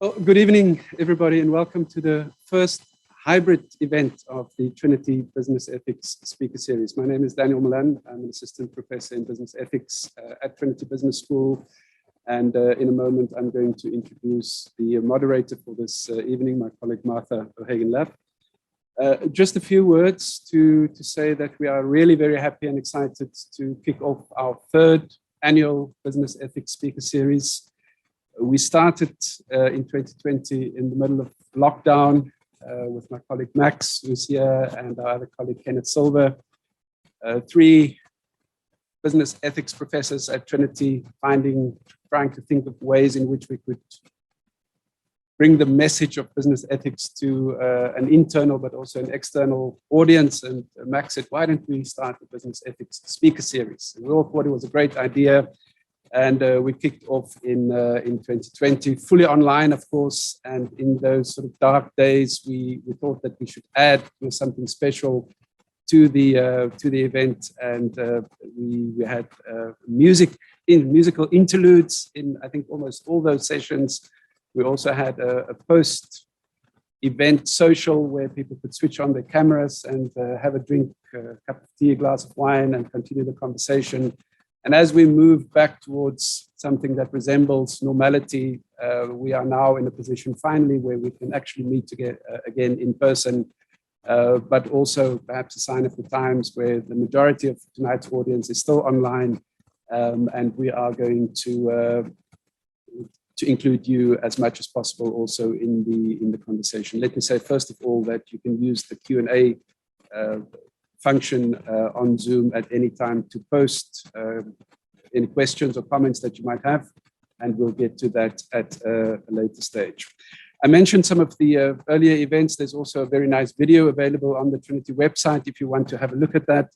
Well, good evening, everybody, and welcome to the first hybrid event of the Trinity Business Ethics Speaker Series. My name is Daniel Milan. I'm an assistant professor in business ethics at Trinity Business School. And in a moment, I'm going to introduce the moderator for this evening, my colleague Martha O'Hagan-Lapp. Just a few words to say that we are really very happy and excited to kick off our third annual Business Ethics Speaker Series. We started in 2020 in the middle of lockdown with my colleague Max, who's here, and our other colleague Kenneth Silver, three business ethics professors at Trinity, trying to think of ways in which we could bring the message of business ethics to an internal but also an external audience. And Max said, why don't we start a business ethics speaker series? And we all thought it was a great idea. And we kicked off in 2020, fully online, of course. And in those sort of dark days, we thought that we should add something special to the event. And we had musical interludes in, I think, almost all those sessions. We also had a post-event social where people could switch on their cameras and have a drink, a cup of tea, a glass of wine, and continue the conversation. And as we move back towards something that resembles normality, we are now in a position finally where we can actually meet again in person, but also perhaps a sign of the times where the majority of tonight's audience is still online, and we are going to include you as much as possible also in the conversation. Let me say first of all that you can use the Q&A function on Zoom at any time to post any questions or comments that you might have, and we'll get to that at a later stage. I mentioned some of the earlier events. There's also a very nice video available on the Trinity website if you want to have a look at that.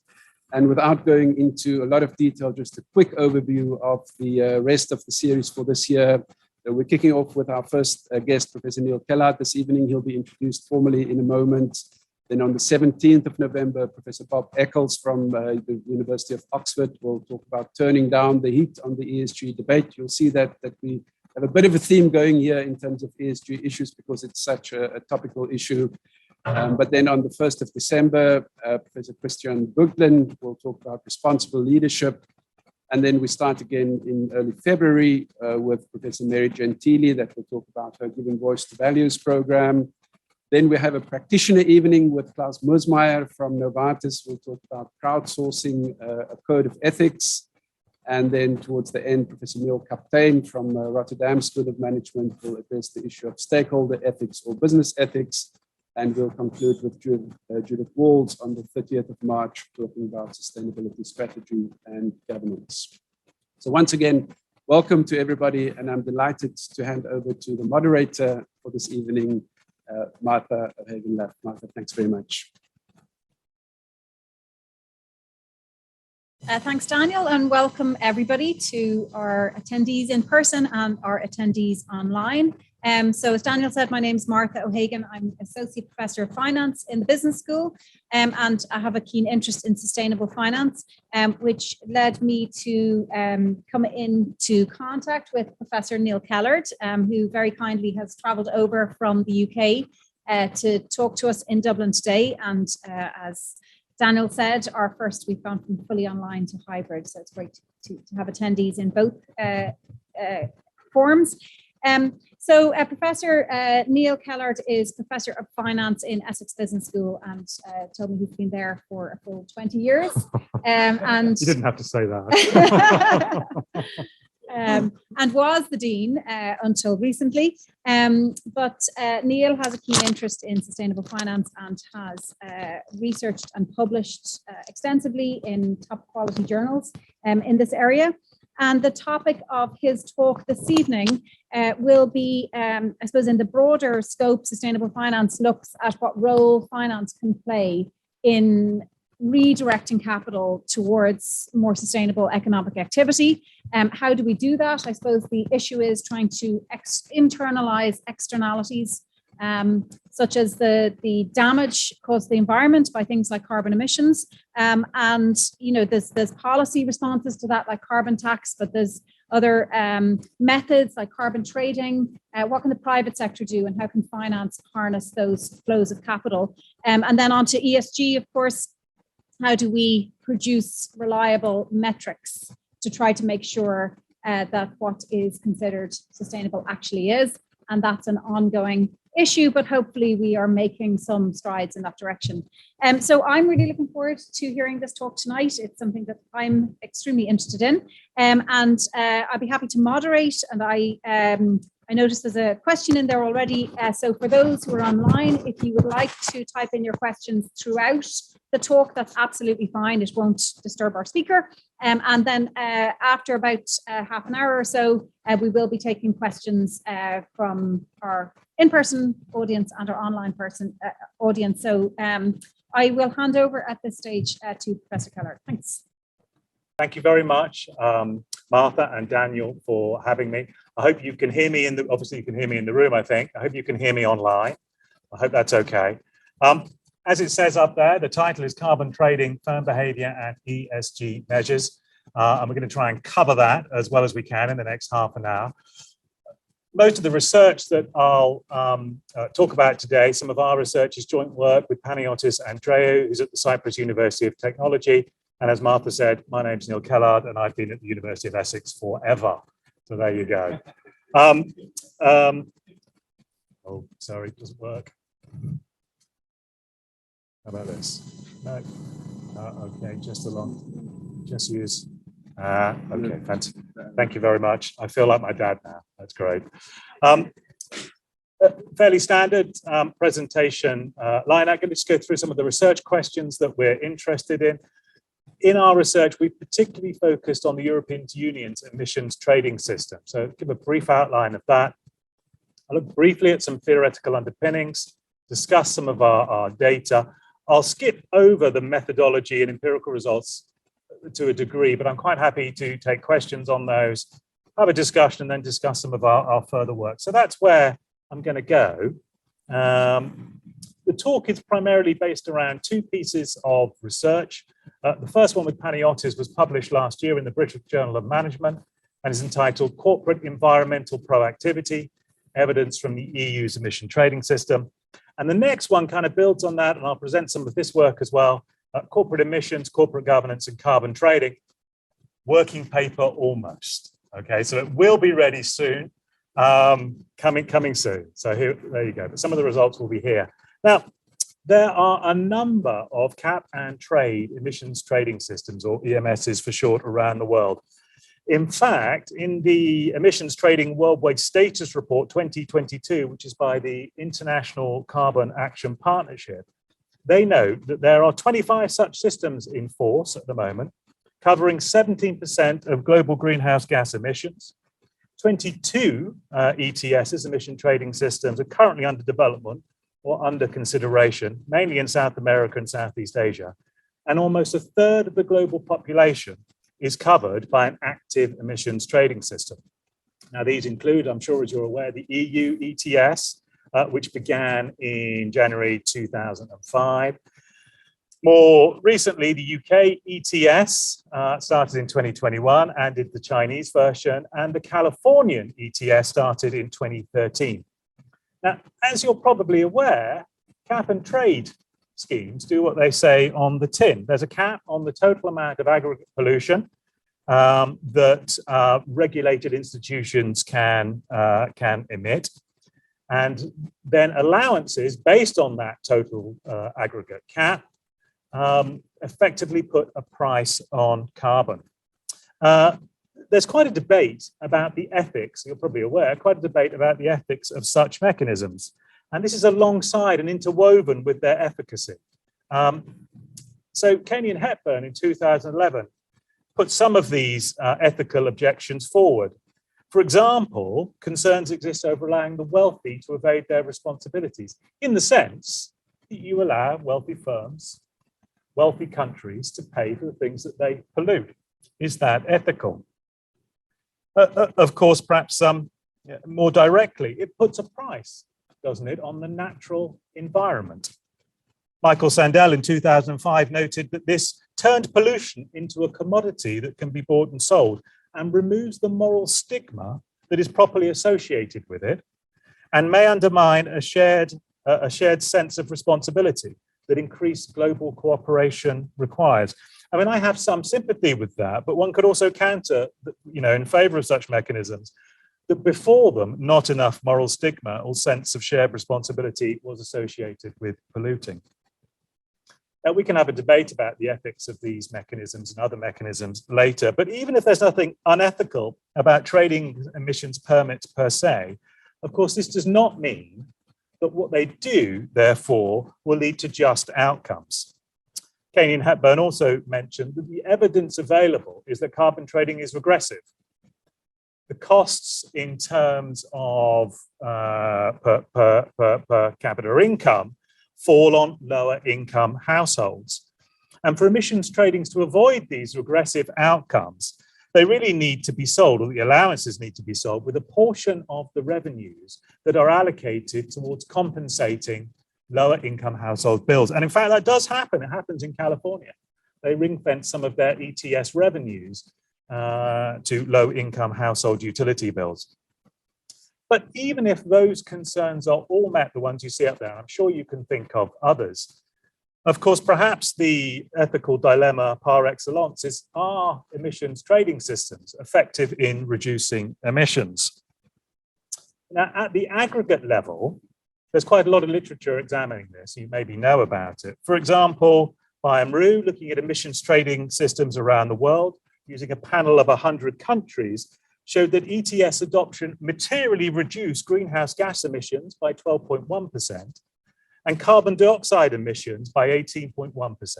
And without going into a lot of detail, just a quick overview of the rest of the series for this year. We're kicking off with our first guest, Professor Neil Kellard, this evening. He'll be introduced formally in a moment. Then on the 17th of November, Professor Bob Eccles from the University of Oxford will talk about turning down the heat on the ESG debate. You'll see that we have a bit of a theme going here in terms of ESG issues because it's such a topical issue. But then on the 1st of December, Professor Christian Buglen will talk about responsible leadership. And then we start again in early February with Professor Mary Gentili that will talk about her Giving Voice to Values program. Then we have a practitioner evening with Klaus Moosmeyer from Novartis. We'll talk about crowdsourcing a code of ethics. And then towards the end, Professor Neil Kaptein from Rotterdam School of Management will address the issue of stakeholder ethics or business ethics. And we'll conclude with Judith Walls on the 30th of March, talking about sustainability strategy and governance. So once again, welcome to everybody. And I'm delighted to hand over to the moderator for this evening, Martha O'Hagan-Lapp. Martha, thanks very much. Thanks, Daniel, and welcome everybody to our attendees in person and our attendees online. So as Daniel said, my name is Martha O'Hagan. I'm Associate Professor of Finance in the Business School, and I have a keen interest in sustainable finance, which led me to come into contact with Professor Neil Kellard, who very kindly has travelled over from the UK to talk to us in Dublin today. And as Daniel said, we've gone from fully online to hybrid, so it's great to have attendees in both forms. So Professor Neil Kellard is Professor of Finance in Essex Business School and told me he's been there for a full 20 years. And you didn't have to say that. And was the Dean until recently. But Neil has a keen interest in sustainable finance and has researched and published extensively in top quality journals in this area. And the topic of his talk this evening will be, I suppose, in the broader scope, sustainable finance looks at what role finance can play in redirecting capital towards more sustainable economic activity. How do we do that? I suppose the issue is trying to internalize externalities, such as the damage caused to the environment by things like carbon emissions. And, you know, there's policy responses to that, like carbon tax, but there's other methods like carbon trading. What can the private sector do, and how can finance harness those flows of capital? And then on to ESG, of course. How do we produce reliable metrics to try to make sure that what is considered sustainable actually is? And that's an ongoing issue, but hopefully we are making some strides in that direction. So I'm really looking forward to hearing this talk tonight. It's something that I'm extremely interested in, and I'll be happy to moderate. And I noticed there's a question in there already. So for those who are online, if you would like to type in your questions throughout the talk, that's absolutely fine. It won't disturb our speaker. And then after about half an hour or so, we will be taking questions from our in-person audience and our online audience. So I will hand over at this stage to Professor Kellard. Thanks. Thank you very much, Martha and Daniel, for having me. I hope you can hear me obviously you can hear me in the room, I think. I hope you can hear me online. I hope that's okay. As it says up there, the title is Carbon Trading, Firm Behavior and ESG Measures. And we're going to try and cover that as well as we can in the next half an hour. Most of the research that I'll talk about today, some of our research is joint work with Panagiotis Andreou, who's at the Cyprus University of Technology. And as Martha said, my name's Neil Kellard, and I've been at the University of Essex forever. So there you go. Oh, sorry, it doesn't work. How about this? No. Okay, just use. Okay, fantastic. Thank you very much. I feel like my dad now. That's great. Fairly standard presentation line. I'm going to just go through some of the research questions that we're interested in. In our research, we particularly focused on the European Union's emissions trading system. So give a brief outline of that. I'll look briefly at some theoretical underpinnings, discuss some of our data. I'll skip over the methodology and empirical results to a degree, but I'm quite happy to take questions on those, have a discussion, and then discuss some of our further work. So that's where I'm going to go. The talk is primarily based around two pieces of research. The first one with Panagiotis was published last year in the British Journal of Management and is entitled Corporate Environmental Proactivity, Evidence from the EU's Emission Trading System. And the next one kind of builds on that, and I'll present some of this work as well. Corporate emissions, corporate governance, and carbon trading. Working paper almost. Okay, so it will be ready soon, coming soon. So there you go. But some of the results will be here. Now, there are a number of cap and trade emissions trading systems, or EMSs for short, around the world. In fact, in the Emissions Trading Worldwide Status Report 2022, which is by the International Carbon Action Partnership, they note that there are 25 such systems in force at the moment, covering 17% of global greenhouse gas emissions. 22 ETSs, emission trading systems, are currently under development or under consideration, mainly in South America and Southeast Asia. And almost a third of the global population is covered by an active emissions trading system. Now, these include, I'm sure as you're aware, the EU ETS, which began in January 2005. More recently, the UK ETS started in 2021 and did the Chinese version, and the Californian ETS started in 2013. Now, as you're probably aware, cap and trade schemes do what they say on the tin. There's a cap on the total amount of aggregate pollution that regulated institutions can emit, and then allowances based on that total aggregate cap effectively put a price on carbon. There's quite a debate about the ethics, you're probably aware, quite a debate about the ethics of such mechanisms. And this is alongside and interwoven with their efficacy. So Kenney and Hepburn in 2011 put some of these ethical objections forward. For example, concerns exist over allowing the wealthy to evade their responsibilities, in the sense that you allow wealthy firms, wealthy countries to pay for the things that they pollute. Is that ethical? Of course, perhaps more directly, it puts a price, doesn't it, on the natural environment. Michael Sandel in 2005 noted that this turned pollution into a commodity that can be bought and sold. and removes the moral stigma that is properly associated with it, and may undermine a shared sense of responsibility that increased global cooperation requires. I mean, I have some sympathy with that, but one could also counter, in favor of such mechanisms, that before them, not enough moral stigma or sense of shared responsibility was associated with polluting. Now, we can have a debate about the ethics of these mechanisms and other mechanisms later, but even if there's nothing unethical about trading emissions permits per se, of course, this does not mean that what they do, therefore, will lead to just outcomes. Kane and Hepburn also mentioned that the evidence available is that carbon trading is regressive. The costs in terms of per capita income fall on lower income households. And for emissions tradings to avoid these regressive outcomes, they really need to be sold, or the allowances need to be sold, with a portion of the revenues that are allocated towards compensating lower income household bills. And in fact, that does happen. It happens in California. They ring fence some of their ETS revenues to low income household utility bills. But even if those concerns are all met, the ones you see up there, I'm sure you can think of others. Of course, perhaps the ethical dilemma par excellence is, are emissions trading systems effective in reducing emissions? Now, at the aggregate level, there's quite a lot of literature examining this. You maybe know about it. For example, Byam-Rue, looking at emissions trading systems around the world, using a panel of 100 countries, showed that ETS adoption materially reduced greenhouse gas emissions by 12.1% and carbon dioxide emissions by 18.1%.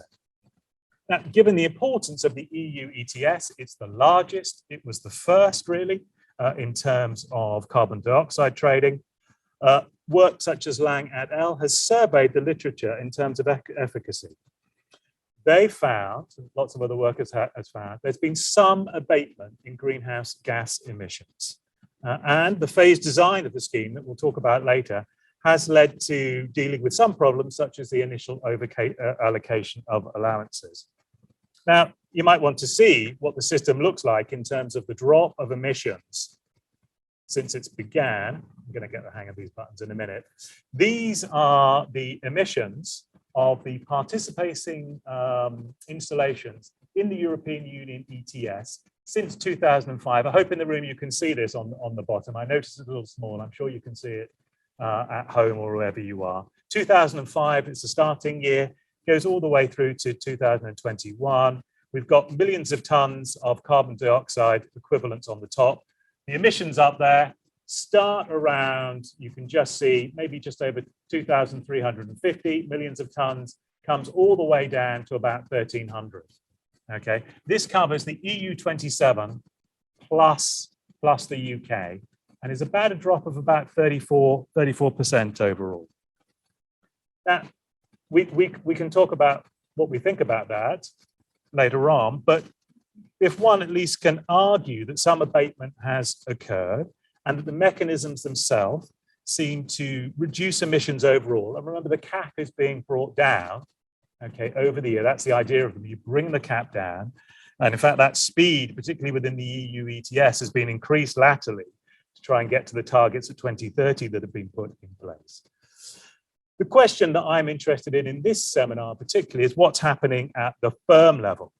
Now, given the importance of the EU ETS, it's the largest, it was the first really in terms of carbon dioxide trading. Work such as Lang et al. Has surveyed the literature in terms of efficacy. They found, lots of other work has found, there's been some abatement in greenhouse gas emissions. And the phased design of the scheme that we'll talk about later has led to dealing with some problems, such as the initial allocation of allowances. Now, you might want to see what the system looks like in terms of the drop of emissions since it began. I'm going to get the hang of these buttons in a minute. These are the emissions of the participating installations in the European Union ETS since 2005. I hope in the room you can see this on the bottom. I noticed it's a little small. I'm sure you can see it at home or wherever you are. 2005 is the starting year, goes all the way through to 2021. We've got millions of tons of carbon dioxide equivalents on the top. The emissions up there start around, you can just see, maybe just over 2,350 millions of tons, comes all the way down to about 1,300. Okay, this covers the EU 27 plus the UK, and is about a drop of about 34% overall. Now, we can talk about what we think about that later on, but if one at least can argue that some abatement has occurred and that the mechanisms themselves seem to reduce emissions overall. And remember, the cap is being brought down, okay, over the year. That's the idea of them. You bring the cap down. And in fact, that speed, particularly within the EU ETS, has been increased latterly to try and get to the targets of 2030 that have been put in place. The question that I'm interested in this seminar particularly is what's happening at the firm level.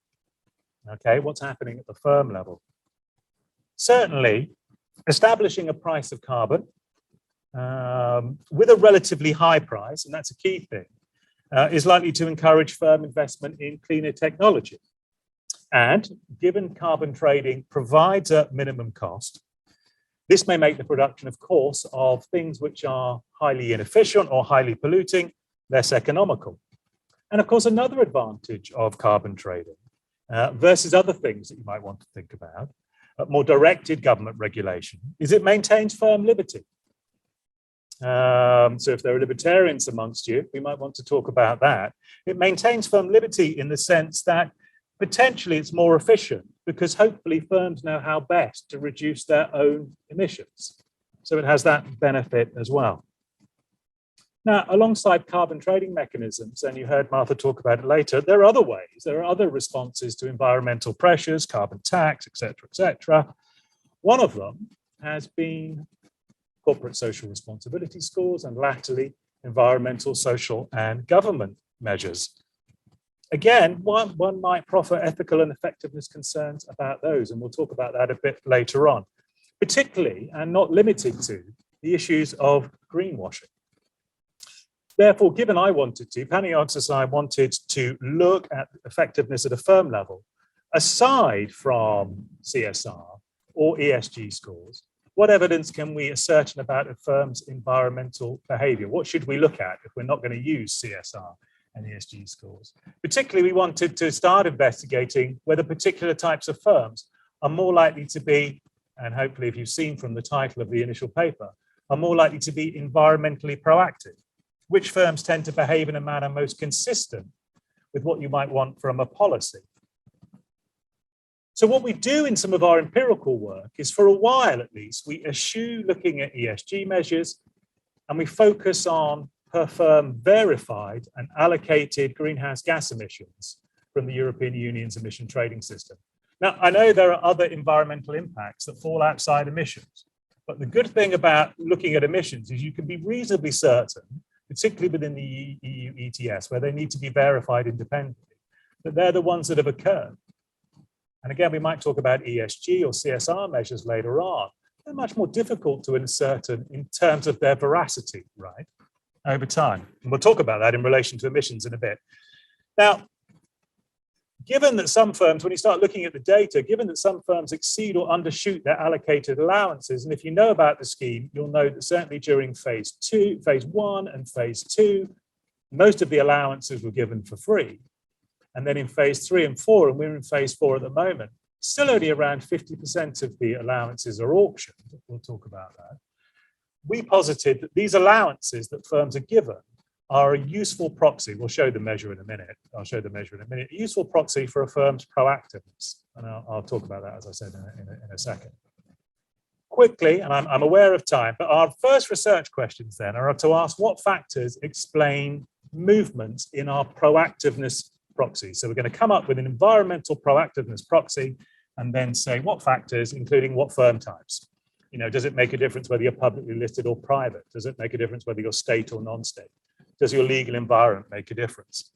Okay, what's happening at the firm level? Certainly, establishing a price of carbon with a relatively high price, and that's a key thing, is likely to encourage firm investment in cleaner technology. And given carbon trading provides a minimum cost, this may make the production, of course, of things which are highly inefficient or highly polluting less economical. And of course, another advantage of carbon trading versus other things that you might want to think about, more directed government regulation, is it maintains firm liberty. So if there are libertarians amongst you, we might want to talk about that. It maintains firm liberty in the sense that potentially it's more efficient because hopefully firms know how best to reduce their own emissions. So it has that benefit as well. Now, alongside carbon trading mechanisms, and you heard Martha talk about it later, there are other ways. There are other responses to environmental pressures, carbon tax, et cetera, One of them has been corporate social responsibility scores and latterly environmental, social, and government measures. Again, one might proffer ethical and effectiveness concerns about those, and we'll talk about that a bit later on, particularly and not limited to the issues of greenwashing. Therefore, given Paniartis and I wanted to look at effectiveness at a firm level, aside from CSR or ESG scores, what evidence can we ascertain about a firm's environmental behavior? What should we look at if we're not going to use CSR and ESG scores? Particularly, we wanted to start investigating whether particular types of firms are more likely to be, and hopefully if you've seen from the title of the initial paper, are more likely to be environmentally proactive. Which firms tend to behave in a manner most consistent with what you might want from a policy? So what we do in some of our empirical work is, for a while at least, we eschew looking at ESG measures and we focus on per firm verified and allocated greenhouse gas emissions from the European Union's emission trading system. Now, I know there are other environmental impacts that fall outside emissions, but the good thing about looking at emissions is you can be reasonably certain, particularly within the EU ETS, where they need to be verified independently, that they're the ones that have occurred. And again, we might talk about ESG or CSR measures later on. They're much more difficult to ascertain in terms of their veracity, right, over time. And we'll talk about that in relation to emissions in a bit. Now, given that some firms, when you start looking at the data, given that some firms exceed or undershoot their allocated allowances, and if you know about the scheme, you'll know that certainly during phase 1 and phase 2, most of the allowances were given for free. And then in phase 3 and 4, and we're in phase 4 at the moment, still only around 50% of the allowances are auctioned. We'll talk about that. We posited that these allowances that firms are given are a useful proxy. We'll show the measure in a minute. I'll show the measure in a minute. A useful proxy for a firm's proactiveness. And I'll talk about that, as I said, in a second. Quickly, and I'm aware of time, but our first research questions then are to ask what factors explain movements in our proactiveness proxy. So we're going to come up with an environmental proactiveness proxy and then say what factors, including what firm types. You know, does it make a difference whether you're publicly listed or private? Does it make a difference whether you're state or non-state? Does your legal environment make a difference?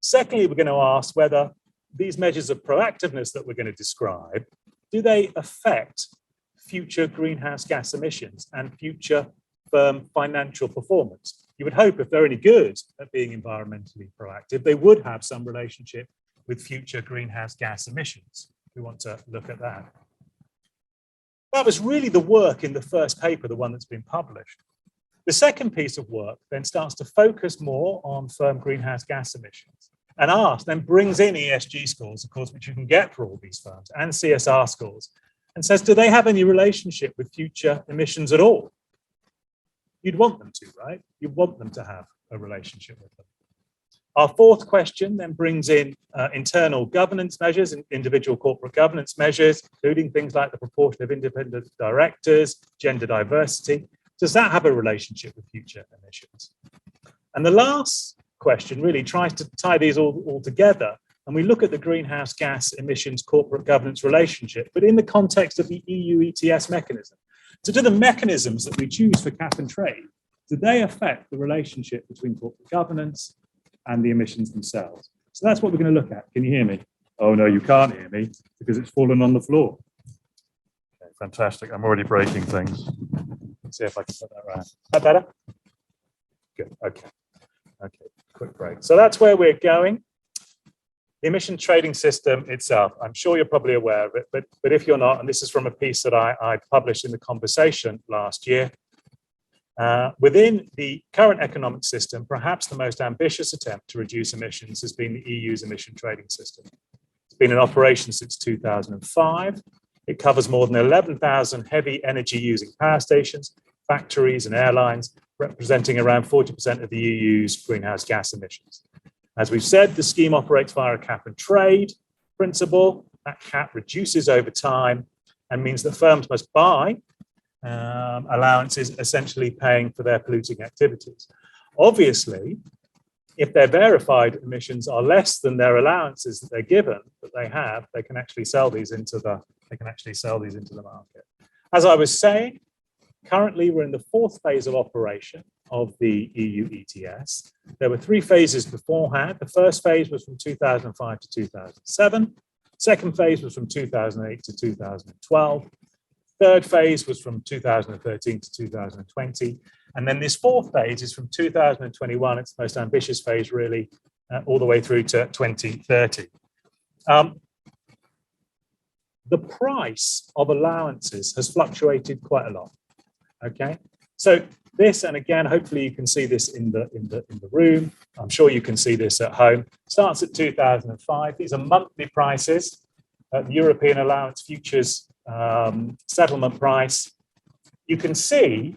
Secondly, we're going to ask whether these measures of proactiveness that we're going to describe, do they affect future greenhouse gas emissions and future firm financial performance? You would hope if they're any good at being environmentally proactive, they would have some relationship with future greenhouse gas emissions. We want to look at that. That was really the work in the first paper, the one that's been published. The second piece of work then starts to focus more on firm greenhouse gas emissions and then brings in ESG scores, of course, which you can get for all these firms, and CSR scores, and says, do they have any relationship with future emissions at all? You'd want them to, right? You'd want them to have a relationship with them. Our fourth question then brings in internal governance measures and individual corporate governance measures, including things like the proportion of independent directors, gender diversity. Does that have a relationship with future emissions? And the last question really tries to tie these all together, and we look at the greenhouse gas emissions corporate governance relationship, but in the context of the EU ETS mechanism. So do the mechanisms that we choose for cap and trade, do they affect the relationship between corporate governance and the emissions themselves? So that's what we're going to look at. Can you hear me? Oh, no, you can't hear me because it's fallen on the floor. Okay, fantastic. I'm already breaking things. Let's see if I can put that around. Is that better? Good. Okay. Okay. Quick break. So that's where we're going. The emission trading system itself, I'm sure you're probably aware of it, but if you're not, and this is from a piece that I published in The Conversation last year, within the current economic system, perhaps the most ambitious attempt to reduce emissions has been the EU's emission trading system. It's been in operation since 2005. It covers more than 11,000 heavy energy using power stations, factories and airlines, representing around 40% of the EU's greenhouse gas emissions. As we've said, the scheme operates via a cap and trade principle. That cap reduces over time and means that firms must buy allowances essentially paying for their polluting activities. Obviously, if their verified emissions are less than their allowances that they're given, that they have, they can actually sell these into the market. As I was saying, currently we're in the fourth phase of operation of the EU ETS. There were three phases beforehand. The first phase was from 2005 to 2007. Second phase was from 2008 to 2012. Third phase was from 2013 to 2020. And then this fourth phase is from 2021. It's the most ambitious phase, really, all the way through to 2030. The price of allowances has fluctuated quite a lot. Okay, so this, and again, hopefully you can see this in the room. I'm sure you can see this at home. Starts at 2005. These are monthly prices. The European Allowance Futures settlement price. You can see,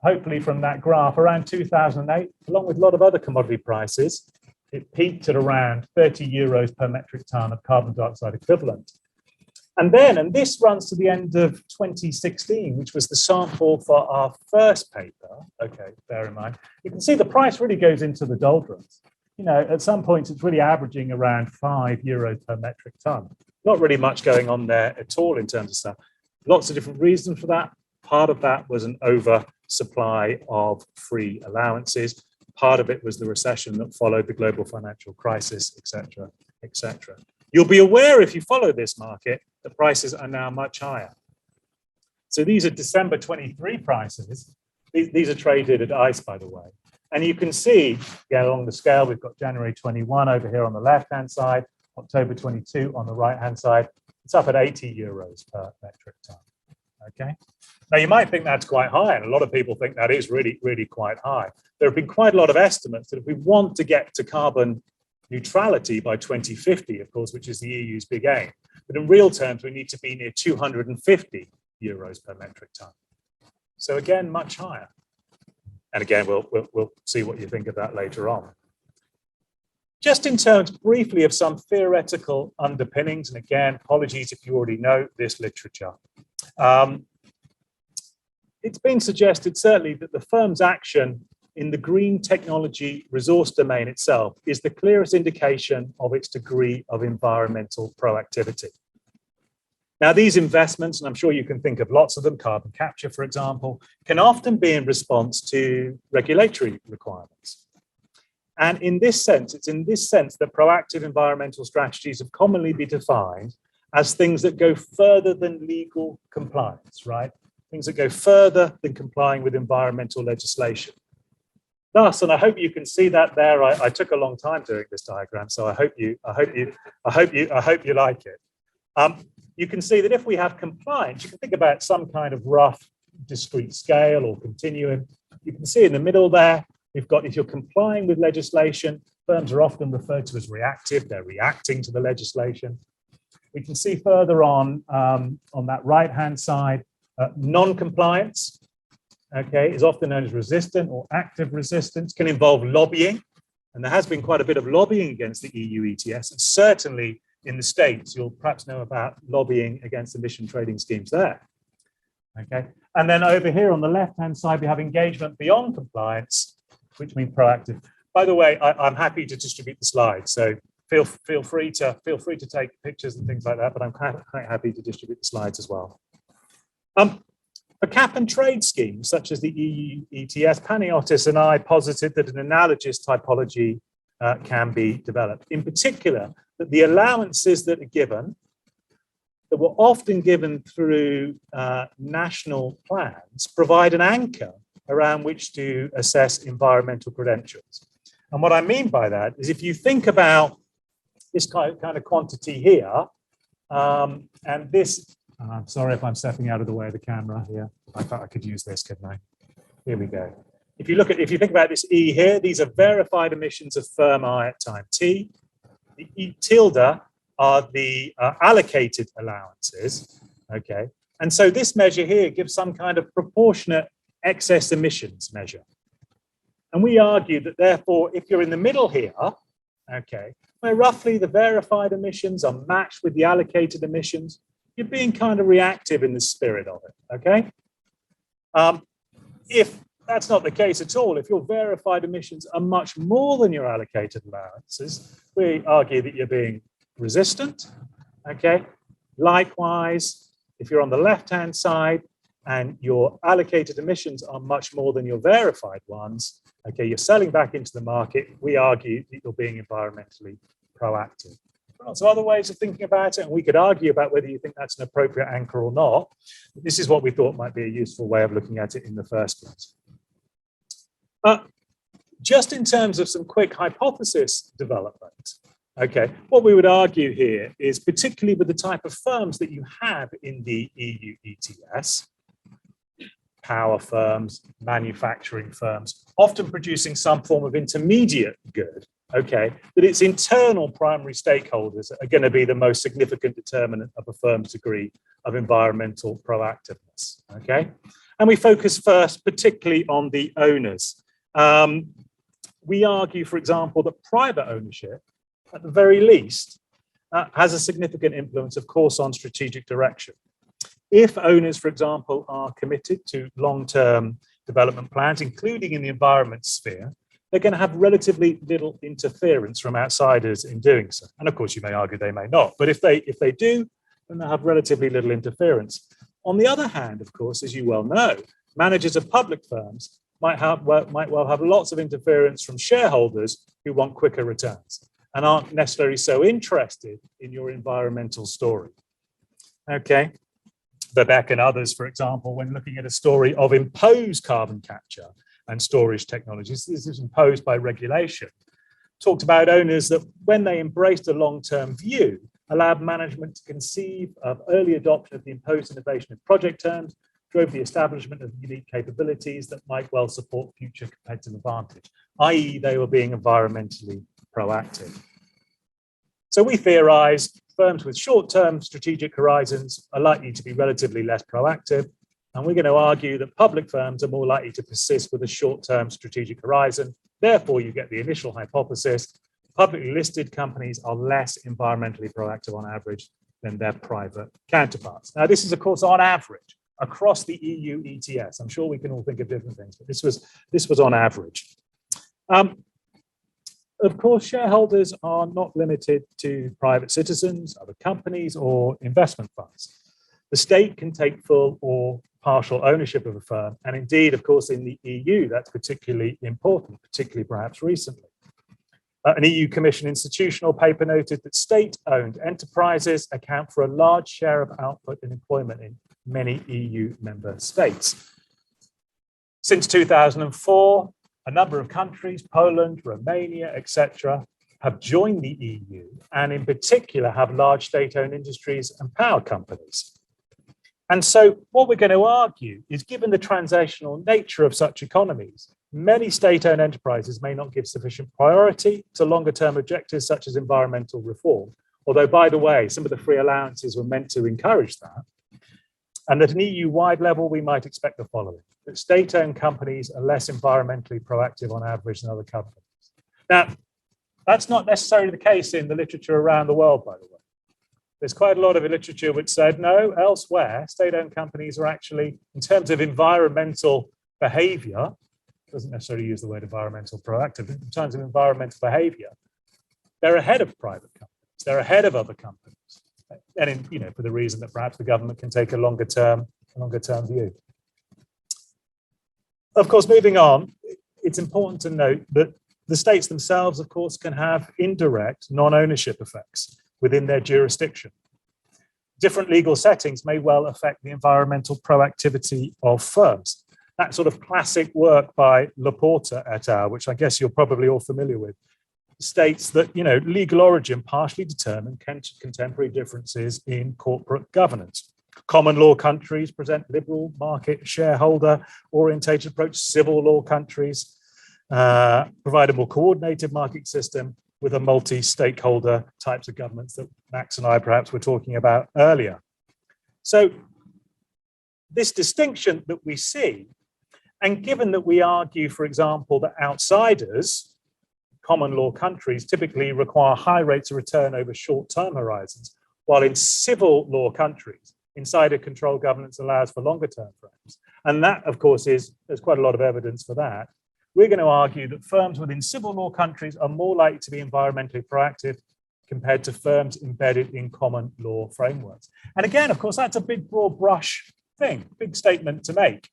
hopefully from that graph, around 2008, along with a lot of other commodity prices, it peaked at around 30 euros per metric ton of carbon dioxide equivalent. And then, and this runs to the end of 2016, which was the sample for our first paper. Okay, bear in mind, you can see the price really goes into the doldrums. You know, at some points, it's really averaging around 5 euros per metric ton. Not really much going on there at all in terms of stuff. Lots of different reasons for that. Part of that was an oversupply of free allowances. Part of it was the recession that followed the global financial crisis, et cetera, et cetera. You'll be aware, if you follow this market, the prices are now much higher. So these are December 23 prices. These are traded at ICE, by the way. And you can see, again, along the scale, we've got January 21 over here on the left-hand side, October 22 on the right-hand side. It's up at 80 euros per metric ton. Okay. Now, you might think that's quite high, and a lot of people think that is really, really quite high. There have been quite a lot of estimates that if we want to get to carbon neutrality by 2050, of course, which is the EU's big aim, but in real terms, we need to be near 250 euros per metric ton. So again, much higher. And again, we'll see what you think of that later on. Just in terms briefly of some theoretical underpinnings, and again, apologies if you already know this literature. It's been suggested certainly that the firm's action in the green technology resource domain itself is the clearest indication of its degree of environmental proactivity. Now, these investments, and I'm sure you can think of lots of them, carbon capture, for example, can often be in response to regulatory requirements. And in this sense, it's in this sense that proactive environmental strategies have commonly been defined as things that go further than legal compliance, right? Things that go further than complying with environmental legislation. Thus, and I hope you can see that there. I took a long time doing this diagram, so I hope you like it. You can see that if we have compliance, you can think about some kind of rough discrete scale or continuum. You can see in the middle there, we've got, if you're complying with legislation, firms are often referred to as reactive. They're reacting to the legislation. We can see further on that right-hand side, non-compliance, okay, is often known as resistant or active resistance, can involve lobbying. And there has been quite a bit of lobbying against the EU ETS, and certainly in the States, you'll perhaps know about lobbying against emission trading schemes there. Okay, and then over here on the left-hand side, we have engagement beyond compliance, which means proactive. By the way, I'm happy to distribute the slides, so feel free to take pictures and things like that. But I'm quite happy to distribute the slides as well. For cap and trade schemes such as the EU ETS, Paniotis and I posited that an analogous typology can be developed. In particular, that the allowances that are given, that were often given through national plans, provide an anchor around which to assess environmental credentials. And what I mean by that is if you think about this kind of quantity here, and this, I'm sorry if I'm stepping out of the way of the camera here. I thought I could use this, couldn't I? Here we go. If you think about this E here, these are verified emissions of firm I at time T. The E tilde are the allocated allowances, okay? And so this measure here gives some kind of proportionate excess emissions measure. And we argue that therefore, if you're in the middle here, okay, where roughly the verified emissions are matched with the allocated emissions, you're being kind of reactive in the spirit of it, okay? If that's not the case at all, if your verified emissions are much more than your allocated allowances, we argue that you're being resistant, okay? Likewise, if you're on the left-hand side and your allocated emissions are much more than your verified ones, okay, you're selling back into the market, we argue that you're being environmentally proactive. Lots of other ways of thinking about it, and we could argue about whether you think that's an appropriate anchor or not. But this is what we thought might be a useful way of looking at it in the first place. Just in terms of some quick hypothesis development, okay, what we would argue here is particularly with the type of firms that you have in the EU ETS, power firms, manufacturing firms, often producing some form of intermediate good, okay, that its internal primary stakeholders are going to be the most significant determinant of a firm's degree of environmental proactiveness, okay? And we focus first particularly on the owners. We argue, for example, that private ownership, at the very least, has a significant influence, of course, on strategic direction. If owners, for example, are committed to long-term development plans, including in the environment sphere, they're going to have relatively little interference from outsiders in doing so. And of course, you may argue they may not, but if they do, then they'll have relatively little interference. On the other hand, of course, as you well know, managers of public firms might well have lots of interference from shareholders who want quicker returns and aren't necessarily so interested in your environmental story. Okay. Vivek and others, for example, when looking at a story of imposed carbon capture and storage technologies, this is imposed by regulation, talked about owners that when they embraced a long-term view, allowed management to conceive of early adoption of the imposed innovation in project terms, drove the establishment of unique capabilities that might well support future competitive advantage, i.e. they were being environmentally proactive. So we theorize firms with short-term strategic horizons are likely to be relatively less proactive, and we're going to argue that public firms are more likely to persist with a short-term strategic horizon. Therefore, you get the initial hypothesis, publicly listed companies are less environmentally proactive on average than their private counterparts. Now, this is, of course, on average across the EU ETS. I'm sure we can all think of different things, but this was on average. Of course, shareholders are not limited to private citizens, other companies, or investment funds. The state can take full or partial ownership of a firm. And indeed, of course, in the EU, that's particularly important, particularly perhaps recently. An EU Commission institutional paper noted that state-owned enterprises account for a large share of output and employment in many EU member states. Since 2004, a number of countries, Poland, Romania, etc., have joined the EU and in particular have large state-owned industries and power companies. And so what we're going to argue is, given the transitional nature of such economies, many state-owned enterprises may not give sufficient priority to longer-term objectives such as environmental reform, although, by the way, some of the free allowances were meant to encourage that. And at an EU-wide level, we might expect the following: that state-owned companies are less environmentally proactive on average than other companies. Now, that's not necessarily the case in the literature around the world, by the way. There's quite a lot of literature which said, no, elsewhere, state-owned companies are actually, in terms of environmental behavior, doesn't necessarily use the word environmental proactive, in terms of environmental behavior, they're ahead of private companies, they're ahead of other companies. And for the reason that perhaps the government can take a longer term view. Of course, moving on, it's important to note that the states themselves, of course, can have indirect non-ownership effects within their jurisdiction. Different legal settings may well affect the environmental proactivity of firms. That sort of classic work by Laporta et al., which I guess you're probably all familiar with, states that legal origin partially determine contemporary differences in corporate governance. Common law countries present liberal market shareholder orientated approach. Civil law countries provide a more coordinated market system with a multi-stakeholder types of governments that Max and I perhaps were talking about earlier. So this distinction that we see, and given that we argue, for example, that outsiders, common law countries, typically require high rates of return over short-term horizons, while in civil law countries, insider control governance allows for longer term frames. And that, of course, there's quite a lot of evidence for that. We're going to argue that firms within civil law countries are more likely to be environmentally proactive compared to firms embedded in common law frameworks. And again, of course, that's a big, broad brush thing, big statement to make.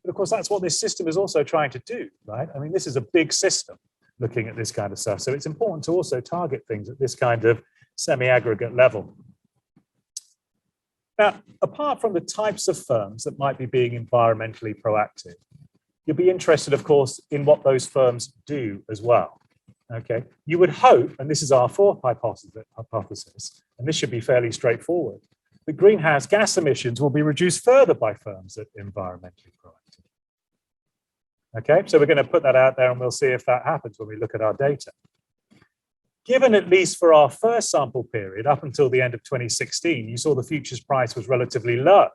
But of course, that's what this system is also trying to do, right? I mean, this is a big system looking at this kind of stuff. So it's important to also target things at this kind of semi-aggregate level. Now, apart from the types of firms that might be being environmentally proactive, you'll be interested, of course, in what those firms do as well. Okay, you would hope, and this is our fourth hypothesis, and this should be fairly straightforward, that greenhouse gas emissions will be reduced further by firms that are environmentally proactive. Okay, so we're going to put that out there and we'll see if that happens when we look at our data. Given at least for our first sample period up until the end of 2016, you saw the futures price was relatively low.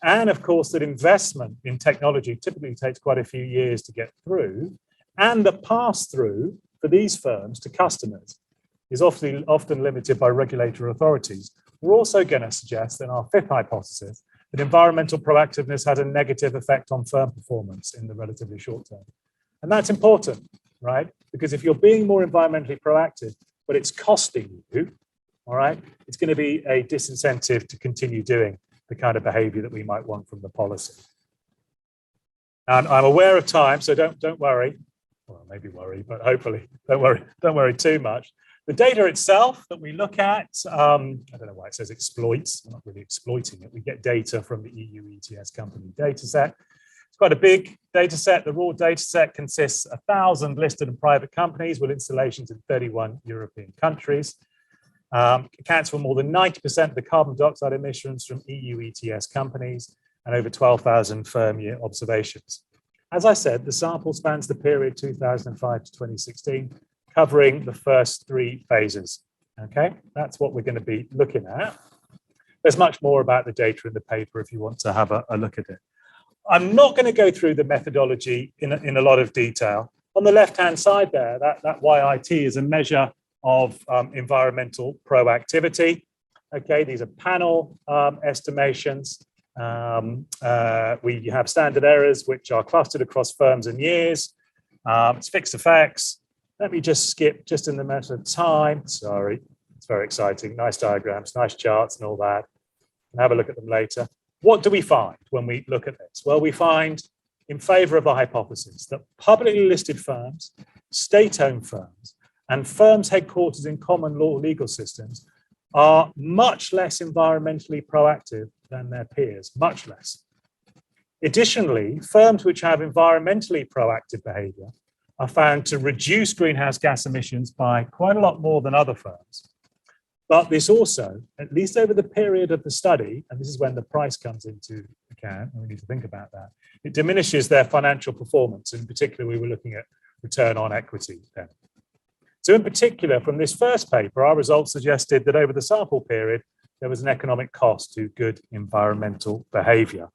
And of course, that investment in technology typically takes quite a few years to get through. And the pass-through for these firms to customers is often limited by regulatory authorities. We're also going to suggest in our fifth hypothesis that environmental proactiveness has a negative effect on firm performance in the relatively short term. And that's important, right? Because if you're being more environmentally proactive, but it's costing you, all right, it's going to be a disincentive to continue doing the kind of behavior that we might want from the policy. And I'm aware of time, so don't worry. Well, maybe worry, but hopefully don't worry too much. The data itself that we look at, I don't know why it says exploits. We're not really exploiting it. We get data from the EU ETS company data set. It's quite a big data set. The raw data set consists of 1,000 listed and private companies with installations in 31 European countries. Accounts for more than 90% of the carbon dioxide emissions from EU ETS companies and over 12,000 firm year observations. As I said, the sample spans the period 2005 to 2016, covering the first three phases. Okay, that's what we're going to be looking at. There's much more about the data in the paper if you want to have a look at it. I'm not going to go through the methodology in a lot of detail. On the left-hand side there, that YIT is a measure of environmental proactivity. Okay, these are panel estimations. We have standard errors which are clustered across firms and years. It's fixed effects. Let me just skip just in the matter of time. Sorry, it's very exciting. Nice diagrams, nice charts and all that. And have a look at them later. What do we find when we look at this? Well, we find in favor of the hypothesis that publicly listed firms, state-owned firms, and firms headquartered in common law legal systems are much less environmentally proactive than their peers, much less. Additionally, firms which have environmentally proactive behavior are found to reduce greenhouse gas emissions by quite a lot more than other firms. But this also, at least over the period of the study, and this is when the price comes into account, and we need to think about that, it diminishes their financial performance. In particular, we were looking at return on equity then. So in particular, from this first paper, our results suggested that over the sample period, there was an economic cost to good environmental behavior.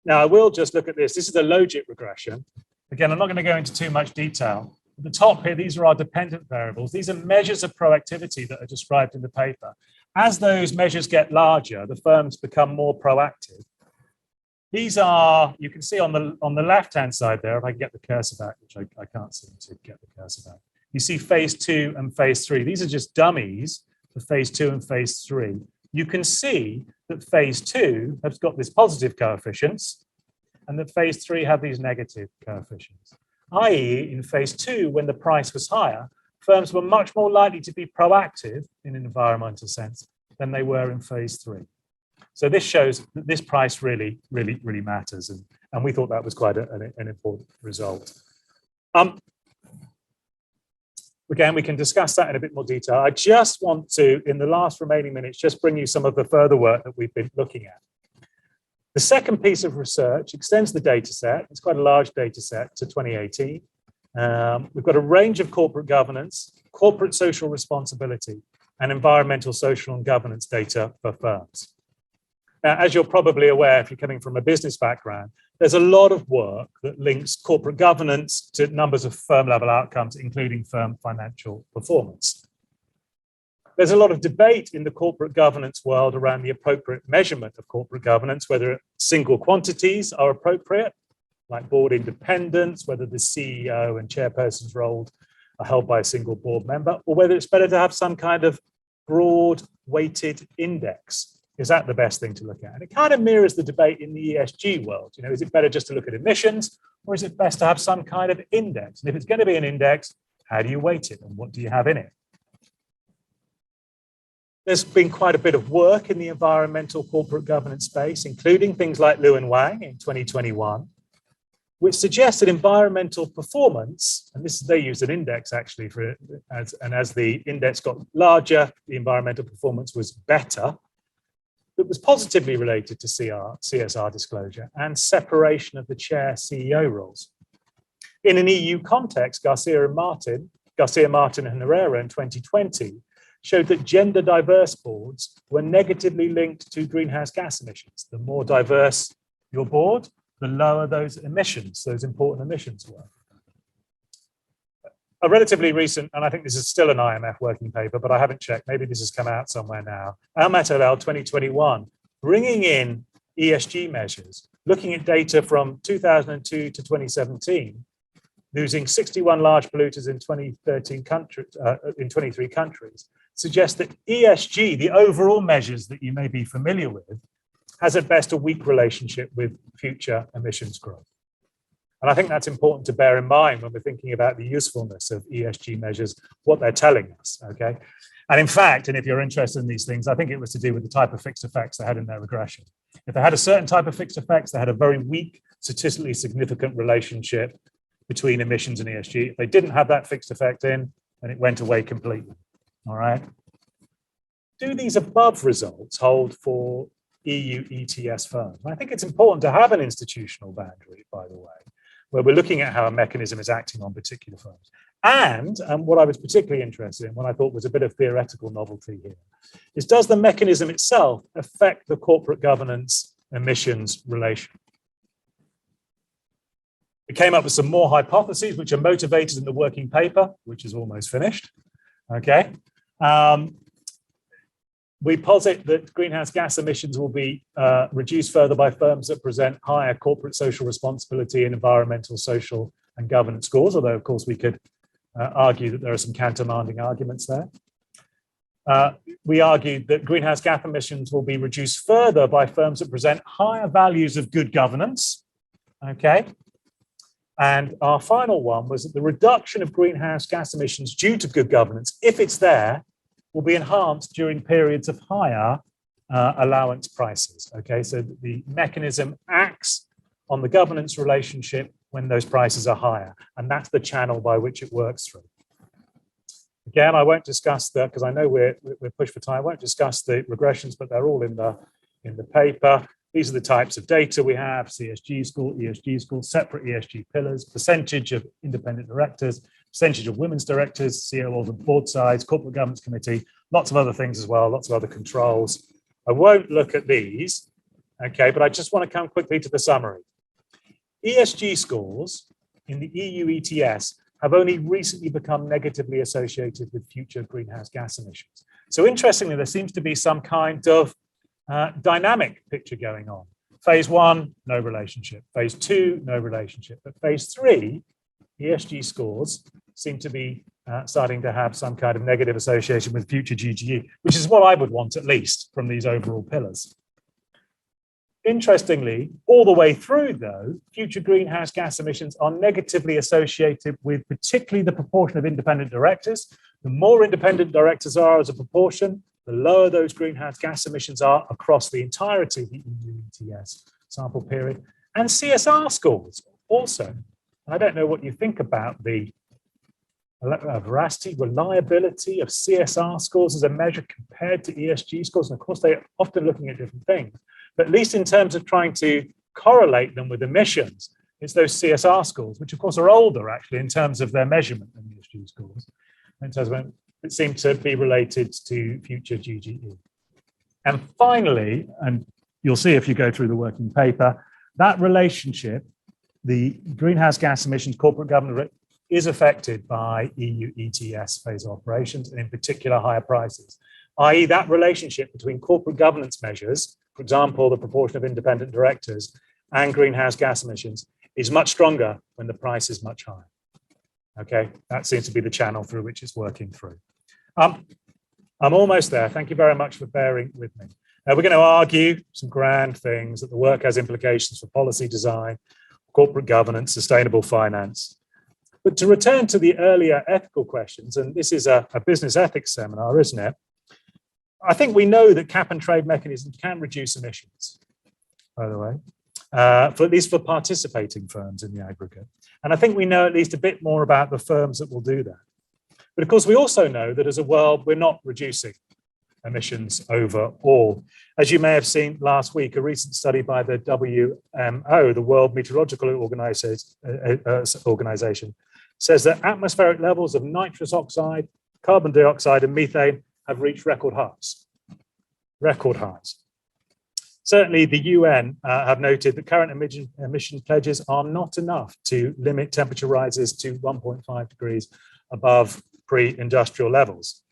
Now, I will just look at this. This is a logit regression. Again, I'm not going to go into too much detail. At the top here, these are our dependent variables. These are measures of proactivity that are described in the paper. As those measures get larger, the firms become more proactive. These are, you can see on the left-hand side there, if I can get the cursor back, which I can't seem to get the cursor back. You see phase 2 and phase 3. These are just dummies for phase 2 and phase 3. You can see that phase 2 has got these positive coefficients and that phase 3 have these negative coefficients. I.e., in phase 2, when the price was higher, firms were much more likely to be proactive in an environmental sense than they were in phase 3. So this shows that this price really matters. And we thought that was quite an important result. Again, we can discuss that in a bit more detail. I just want to, in the last remaining minutes, just bring you some of the further work that we've been looking at. The second piece of research extends the data set. It's quite a large data set to 2018. We've got a range of corporate governance, corporate social responsibility, and environmental, social, and governance data for firms. Now, as you're probably aware, if you're coming from a business background, there's a lot of work that links corporate governance to numbers of firm level outcomes, including firm financial performance. There's a lot of debate in the corporate governance world around the appropriate measurement of corporate governance, whether single quantities are appropriate, like board independence, whether the CEO and chairperson's roles are held by a single board member, or whether it's better to have some kind of broad weighted index. Is that the best thing to look at? And it kind of mirrors the debate in the ESG world. You know, is it better just to look at emissions, or is it best to have some kind of index? And if it's going to be an index, how do you weight it and what do you have in it? There's been quite a bit of work in the environmental corporate governance space, including things like Liu and Wang in 2021, which suggests that environmental performance, and they used an index actually as the index got larger, the environmental performance was better. That was positively related to CSR disclosure and separation of the chair CEO roles. In an EU context, Garcia Martin and Herrera in 2020 showed that gender diverse boards were negatively linked to greenhouse gas emissions. The more diverse your board, the lower those emissions, those important emissions were. A relatively recent, and I think this is still an IMF working paper, but I haven't checked, maybe this has come out somewhere now, Almat et al. 2021, bringing in ESG measures, looking at data from 2002 to 2017, losing 61 large polluters in 23 countries, suggests that ESG, the overall measures that you may be familiar with, has at best a weak relationship with future emissions growth. And I think that's important to bear in mind when we're thinking about the usefulness of ESG measures, what they're telling us, okay? And in fact, and if you're interested in these things, I think it was to do with the type of fixed effects they had in their regression. If they had a certain type of fixed effects, they had a very weak, statistically significant relationship between emissions and ESG. If they didn't have that fixed effect in, then it went away completely, all right? Do these above results hold for EU ETS firms? And I think it's important to have an institutional boundary, by the way, where we're looking at how a mechanism is acting on particular firms. And what I was particularly interested in, what I thought was a bit of theoretical novelty here, is does the mechanism itself affect the corporate governance emissions relation? We came up with some more hypotheses, which are motivated in the working paper, which is almost finished, okay? We posit that greenhouse gas emissions will be reduced further by firms that present higher corporate social responsibility and environmental, social, and governance scores, although, of course, we could argue that there are some countermanding arguments there. We argued that greenhouse gas emissions will be reduced further by firms that present higher values of good governance, okay? And our final one was that the reduction of greenhouse gas emissions due to good governance, if it's there, will be enhanced during periods of higher allowance prices. Okay, so the mechanism acts on the governance relationship when those prices are higher, and that's the channel by which it works through. Again, I won't discuss that because I know we're pushed for time. I won't discuss the regressions, but they're all in the paper. These are the types of data we have: CSG score, ESG score, separate ESG pillars, percentage of independent directors, percentage of women's directors, CEOs of board size, corporate governance committee, lots of other things as well, lots of other controls. I won't look at these, okay, but I just want to come quickly to the summary. ESG scores in the EU ETS have only recently become negatively associated with future greenhouse gas emissions. So interestingly, there seems to be some kind of dynamic picture going on. Phase 1, no relationship. Phase 2, no relationship. But phase 3, ESG scores seem to be starting to have some kind of negative association with future GGE, which is what I would want at least from these overall pillars. Interestingly, all the way through though, future greenhouse gas emissions are negatively associated with particularly the proportion of independent directors. The more independent directors are as a proportion, the lower those greenhouse gas emissions are across the entirety of the EU ETS sample period. And CSR scores also. I don't know what you think about the veracity, reliability of CSR scores as a measure compared to ESG scores. And of course, they're often looking at different things. But at least in terms of trying to correlate them with emissions, it's those CSR scores, which of course are older actually in terms of their measurement than ESG scores. In terms of it seemed to be related to future GGE. And finally, and you'll see if you go through the working paper, that relationship, the greenhouse gas emissions corporate governance is affected by EU ETS phase operations, and in particular higher prices, i.e. that relationship between corporate governance measures, for example, the proportion of independent directors, and greenhouse gas emissions is much stronger when the price is much higher. Okay, that seems to be the channel through which it's working through. I'm almost there. Thank you very much for bearing with me. Now we're going to argue some grand things, that the work has implications for policy design, corporate governance, sustainable finance. But to return to the earlier ethical questions, and this is a business ethics seminar, isn't it? I think we know that cap and trade mechanisms can reduce emissions, by the way, for at least for participating firms in the aggregate. And I think we know at least a bit more about the firms that will do that. But of course, we also know that as a world, we're not reducing emissions overall. As you may have seen last week, a recent study by the WMO, the World Meteorological Organization, says that atmospheric levels of nitrous oxide, carbon dioxide, and methane have reached record highs. Record highs. Certainly, the UN have noted that current emission pledges are not enough to limit temperature rises to 1.5 degrees above pre-industrial levels.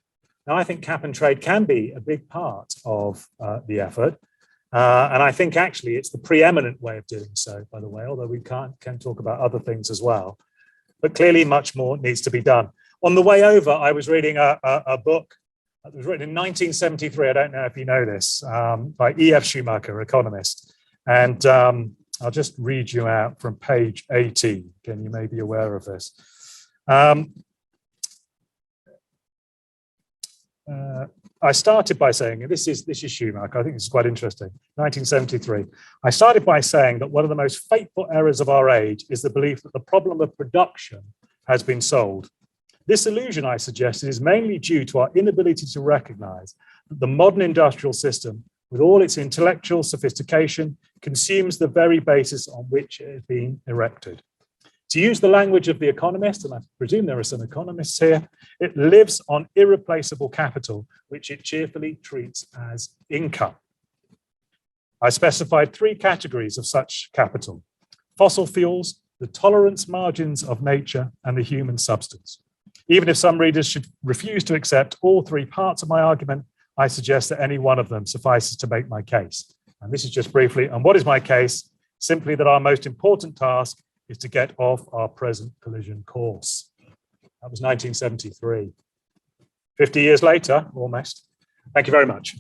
Now, I think cap and trade can be a big part of the effort. And I think actually it's the preeminent way of doing so, by the way, although we can talk about other things as well. But clearly much more needs to be done. On the way over, I was reading a book that was written in 1973. I don't know if you know this, by E.F. Schumacher, economist. And I'll just read you out from page 18. Again, you may be aware of this. I started by saying, and this is Schumacher, I think this is quite interesting, 1973. I started by saying that one of the most fateful errors of our age is the belief that the problem of production has been solved. This illusion, I suggested, is mainly due to our inability to recognize that the modern industrial system, with all its intellectual sophistication, consumes the very basis on which it has been erected. To use the language of The Economist, and I presume there are some economists here, it lives on irreplaceable capital, which it cheerfully treats as income. I specified 3 categories of such capital: fossil fuels, the tolerance margins of nature, and the human substance. Even if some readers should refuse to accept all 3 parts of my argument, I suggest that any one of them suffices to make my case. And this is just briefly, and what is my case? Simply that our most important task is to get off our present collision course. That was 1973. 50 years later, almost. Thank you very much.